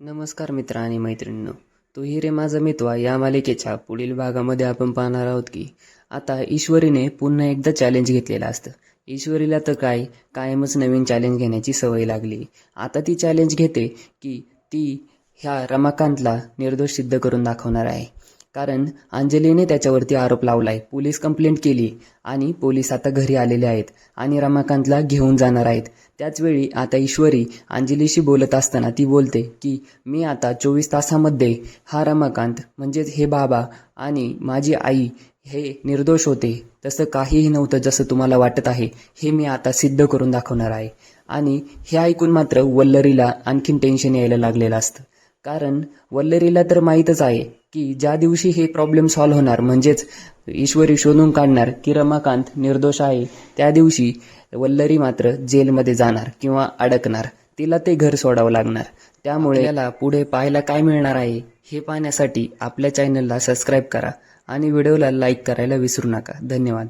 नमस्कार मित्र आणि मैत्रिणींनो, तू ही रे माझा मितवा या मालिकेच्या पुढील भागामध्ये आपण पाहणार आहोत की आता ईश्वरीने पुन्हा एकदा चॅलेंज घेतलेलं असतं. ईश्वरीला तर कायमच नवीन चॅलेंज घेण्याची सवय लागली. आता ती चॅलेंज घेते की ती ह्या रमाकांतला निर्दोष सिद्ध करून दाखवणार आहे. कारण अंजलीने त्याच्यावरती आरोप लावलाय, पोलीस कंप्लेंट केली आणि पोलीस आता घरी आलेले आहेत आणि रमाकांतला घेऊन जाणार आहेत. त्याचवेळी आता ईश्वरी अंजलीशी बोलत असताना ती बोलते की मी आता 24 तासामध्ये हा रमाकांत म्हणजेच हे बाबा आणि माझी आई हे निर्दोष होते, तसं काहीही नव्हतं जसं तुम्हाला वाटत आहे, हे मी आता सिद्ध करून दाखवणार आहे. आणि हे ऐकून मात्र वल्लरीला आणखीन टेन्शन यायला लागलेलं असतं. कारण वल्लरीला तर माहीतच आहे की ज्या दिवशी हे प्रॉब्लेम सॉल्व्ह होणार, म्हणजेच ईश्वरी शोधून काढणार की रमाकांत निर्दोष आहे, त्या दिवशी वल्लरी मात्र जेलमध्ये जाणार किंवा अडकणार. तिला ते घर सोडावं लागणार. त्यामुळे याला पुढे पाहायला काय मिळणार आहे हे पाहण्यासाठी आपल्या चॅनलला सबस्क्राईब करा आणि व्हिडिओला लाईक करायला विसरू नका. धन्यवाद.